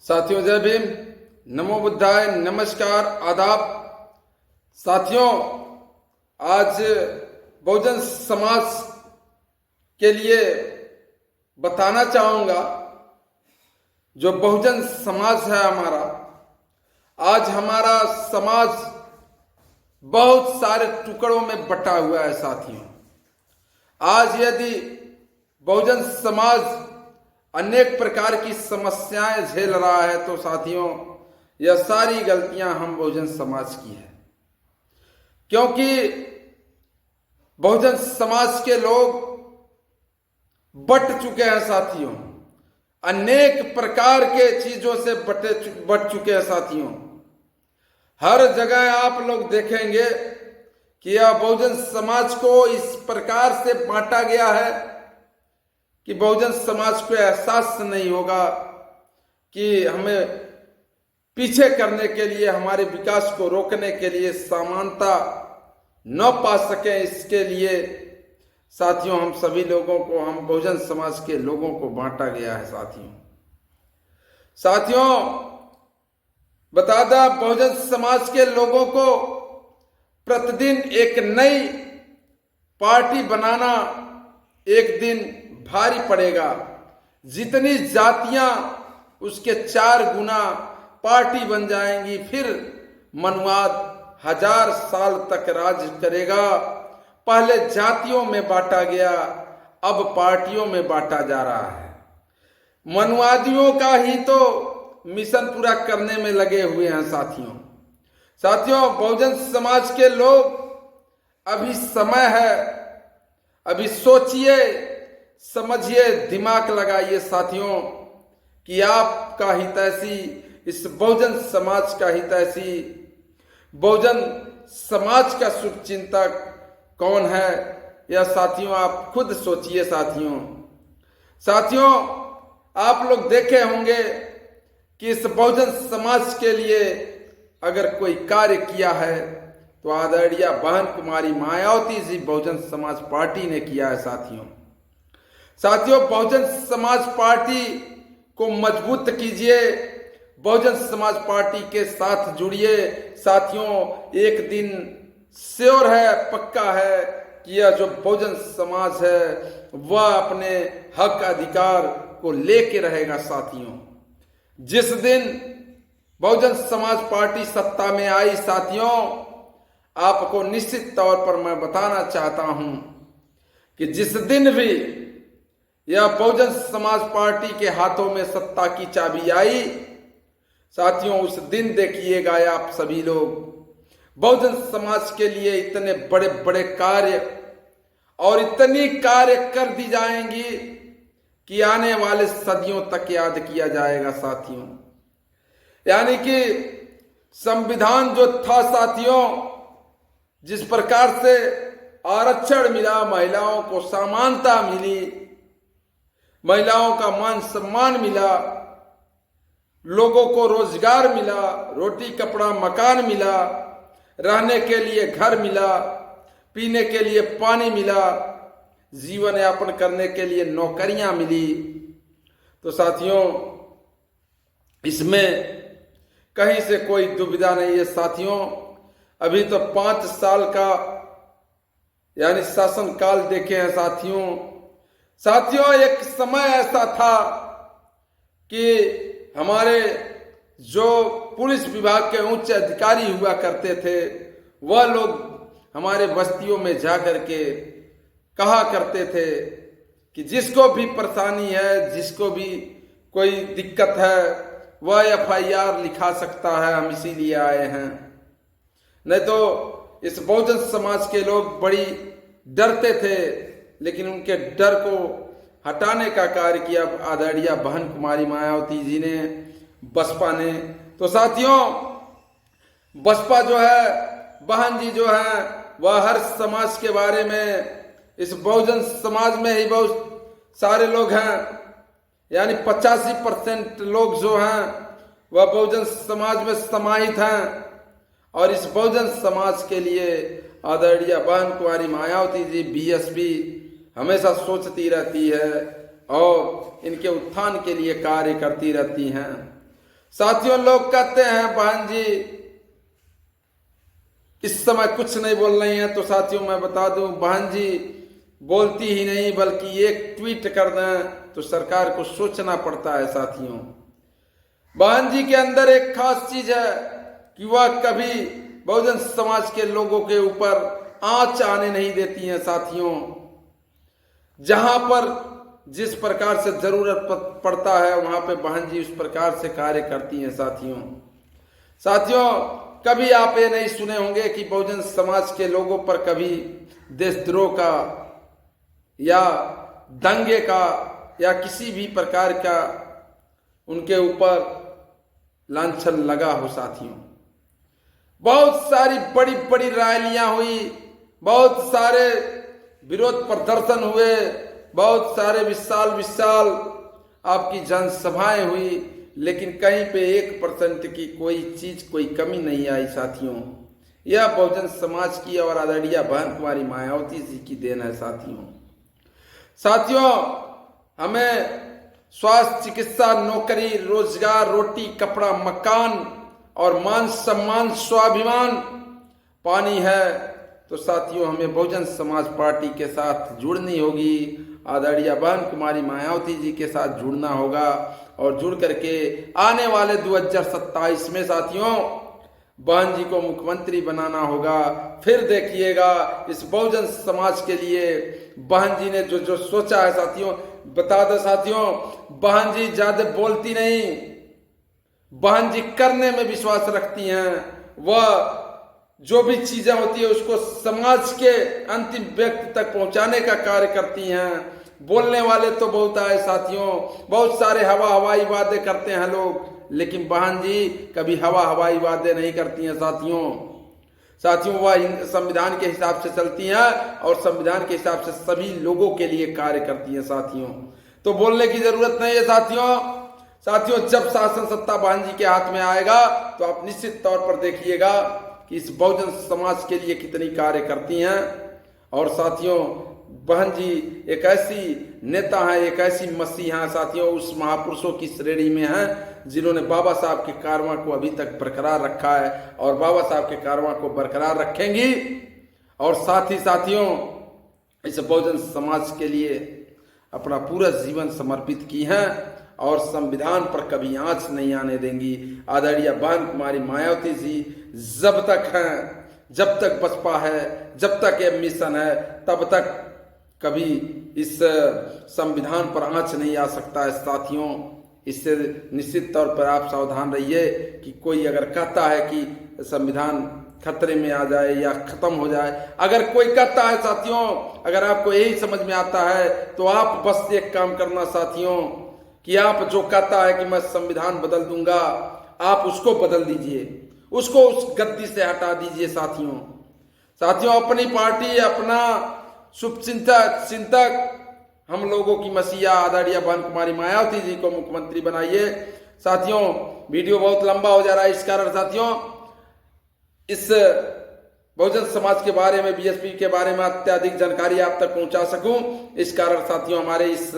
साथियों जय भीम, नमो बुद्धाय, नमस्कार, आदाब। साथियों, आज बहुजन समाज के लिए बताना चाहूँगा, जो बहुजन समाज है हमारा, आज हमारा समाज बहुत सारे टुकड़ों में बटा हुआ है। साथियों, आज यदि बहुजन समाज अनेक प्रकार की समस्याएं झेल रहा है तो साथियों, यह सारी गलतियां हम बहुजन समाज की है, क्योंकि बहुजन समाज के लोग बट चुके हैं। साथियों, अनेक प्रकार के चीजों से बट चुके हैं। साथियों, हर जगह आप लोग देखेंगे कि यह बहुजन समाज को इस प्रकार से बांटा गया है कि बहुजन समाज को एहसास नहीं होगा कि हमें पीछे करने के लिए, हमारे विकास को रोकने के लिए समानता न पा सके। इसके लिए साथियों, हम सभी लोगों को, हम बहुजन समाज के लोगों को बांटा गया है। साथियों बता दें, बहुजन समाज के लोगों को प्रतिदिन एक नई पार्टी बनाना एक दिन भारी पड़ेगा। जितनी जातियां उसके 4 गुना पार्टी बन जाएंगी, फिर मनवाद 1000 साल तक राज करेगा। पहले जातियों में बांटा गया, अब पार्टियों में बांटा जा रहा है। मनवादियों का ही तो मिशन पूरा करने में लगे हुए हैं। साथियों बहुजन समाज के लोग, अभी समय है, अभी सोचिए, समझिए, दिमाग लगाइए साथियों, कि आपका हितैषी, इस बहुजन समाज का हितैषी, बहुजन समाज का शुभचिंतक कौन है, यह साथियों आप खुद सोचिए। साथियों आप लोग देखे होंगे कि इस बहुजन समाज के लिए अगर कोई कार्य किया है तो आदरणीय बहन कुमारी मायावती जी बहुजन समाज पार्टी ने किया है। साथियों बहुजन समाज पार्टी को मजबूत कीजिए, बहुजन समाज पार्टी के साथ जुड़िए। साथियों, एक दिन श्योर है, पक्का है कि यह जो बहुजन समाज है वह अपने हक अधिकार को लेके रहेगा। साथियों, जिस दिन बहुजन समाज पार्टी सत्ता में आई, साथियों आपको निश्चित तौर पर मैं बताना चाहता हूं कि जिस दिन भी यह बहुजन समाज पार्टी के हाथों में सत्ता की चाबी आई, साथियों उस दिन देखिएगा आप सभी लोग बहुजन समाज के लिए इतने बड़े बड़े कार्य और इतनी कार्य कर दी जाएंगी कि आने वाले सदियों तक याद किया जाएगा। साथियों, यानी कि संविधान जो था साथियों, जिस प्रकार से आरक्षण मिला, महिलाओं को समानता मिली, महिलाओं का मान सम्मान मिला, लोगों को रोजगार मिला, रोटी कपड़ा मकान मिला, रहने के लिए घर मिला, पीने के लिए पानी मिला, जीवन यापन करने के लिए नौकरियां मिली, तो साथियों इसमें कहीं से कोई दुविधा नहीं है। साथियों, अभी तो 5 साल का यानी शासन काल देखे हैं। साथियों एक समय ऐसा था कि हमारे जो पुलिस विभाग के उच्च अधिकारी हुआ करते थे, वह लोग हमारे बस्तियों में जाकर के कहा करते थे कि जिसको भी परेशानी है, जिसको भी कोई दिक्कत है, वह FIR लिखा सकता है, हम इसीलिए आए हैं। नहीं तो इस बहुजन समाज के लोग बड़ी डरते थे, लेकिन उनके डर को हटाने का कार्य किया आदरणीय बहन कुमारी मायावती जी ने, बसपा ने। तो साथियों बसपा जो है, बहन जी जो है, वह हर समाज के बारे में, इस बहुजन समाज में ही बहुत सारे लोग हैं, यानी 85% लोग जो हैं वह बहुजन समाज में समाहित हैं। और इस बहुजन समाज के लिए आदरणीय बहन कुमारी मायावती जी BSP हमेशा सोचती रहती है और इनके उत्थान के लिए कार्य करती रहती हैं। साथियों, लोग कहते हैं बहन जी इस समय कुछ नहीं बोल रही हैं, तो साथियों मैं बता दूं बहन जी बोलती ही नहीं बल्कि एक ट्वीट कर दें तो सरकार को सोचना पड़ता है। साथियों, बहन जी के अंदर एक खास चीज है कि वह कभी बहुजन समाज के लोगों के ऊपर आंच आने नहीं देती हैं। साथियों, जहां पर जिस प्रकार से जरूरत पड़ता है वहां पे बहन जी उस प्रकार से कार्य करती हैं। साथियों, कभी आप ये नहीं सुने होंगे कि बहुजन समाज के लोगों पर कभी देशद्रोह का या दंगे का या किसी भी प्रकार का उनके ऊपर लांछन लगा हो। साथियों, बहुत सारी बड़ी बड़ी रैलियां हुई, बहुत सारे विरोध प्रदर्शन हुए, बहुत सारे विशाल आपकी जनसभाएं हुई, लेकिन कहीं पे 1% की कोई चीज कोई कमी नहीं आई। साथियों, यह बहुजन समाज की और आदरणीय बहन कुमारी मायावती जी की देन है। साथियों, हमें स्वास्थ्य, चिकित्सा, नौकरी, रोजगार, रोटी, कपड़ा, मकान और मान सम्मान, स्वाभिमान पानी है, तो साथियों हमें बहुजन समाज पार्टी के साथ जुड़नी होगी, आदरणीय बहन कुमारी मायावती जी के साथ जुड़ना होगा और जुड़ करके आने वाले 2027 में साथियों बहन जी को मुख्यमंत्री बनाना होगा। फिर देखिएगा इस बहुजन समाज के लिए बहन जी ने जो सोचा है। साथियों, बता दो साथियों, बहन जी ज्यादा बोलती नहीं, बहन जी करने में विश्वास रखती हैं। वह जो भी चीजें होती है उसको समाज के अंतिम व्यक्ति तक पहुंचाने का कार्य करती हैं। बोलने वाले तो बहुत आए साथियों, बहुत सारे हवाई वादे करते हैं लोग, लेकिन बहन जी कभी हवाई वादे नहीं करती हैं। साथियों, वह संविधान के हिसाब से चलती हैं और संविधान के हिसाब से सभी लोगों के लिए कार्य करती हैं। साथियों, तो बोलने की जरूरत नहीं है। साथियों, जब शासन सत्ता बहन जी के हाथ में आएगा तो आप निश्चित तौर पर देखिएगा कि इस बहुजन समाज के लिए कितनी कार्य करती हैं। और साथियों, बहन जी एक ऐसी नेता हैं, एक ऐसी मसीहा हैं साथियों, उस महापुरुषों की श्रेणी में हैं जिन्होंने बाबा साहब के कारवां को अभी तक बरकरार रखा है और बाबा साहब के कारवां को बरकरार रखेंगी। और साथ ही साथियों इस बहुजन समाज के लिए अपना पूरा जीवन समर्पित की हैं और संविधान पर कभी आंच नहीं आने देंगी। आदरणीय बहन कुमारी मायावती जी जब तक हैं, जब तक बसपा है, जब तक ये मिशन है, तब तक कभी इस संविधान पर आंच नहीं आ सकता है। साथियों, इससे निश्चित तौर पर आप सावधान रहिए कि कोई अगर कहता है कि संविधान खतरे में आ जाए या खत्म हो जाए, अगर कोई कहता है साथियों, अगर आपको यही समझ में आता है तो आप बस एक काम करना साथियों कि आप जो कहता है कि मैं संविधान बदल दूंगा, आप उसको बदल दीजिए, उसको उस गद्दी से हटा दीजिए। साथियों, अपनी पार्टी, अपना शुभचिंतक हम लोगों की मसीहा आदरणीय बहन कुमारी मायावती जी को मुख्यमंत्री बनाइए। साथियों, वीडियो बहुत लंबा हो जा रहा है, इस कारण साथियों इस बहुजन समाज के बारे में, बीएसपी के बारे में अत्यधिक जानकारी आप तक पहुंचा सकूं, इस कारण साथियों हमारे इस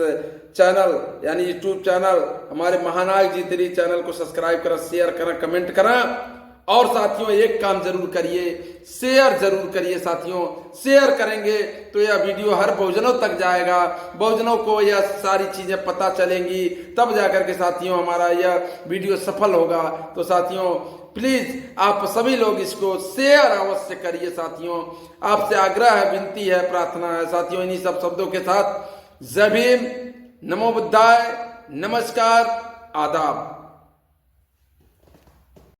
चैनल यानी यूट्यूब चैनल हमारे महानायक जी तेरी चैनल को सब्सक्राइब करें, शेयर करें, कमेंट करें। और साथियों एक काम जरूर करिए, शेयर जरूर करिए। साथियों, शेयर करेंगे तो यह वीडियो हर बहुजनों तक जाएगा, बहुजनों को यह सारी चीजें पता चलेंगी, तब जाकर के साथियों हमारा यह वीडियो सफल होगा। तो साथियों प्लीज आप सभी लोग इसको शेयर अवश्य करिए। साथियों, आपसे आग्रह है, विनती है, प्रार्थना है। साथियों, इन्हीं सब शब्दों के साथ जय भीम, नमो बुद्धाय, नमस्कार, आदाब।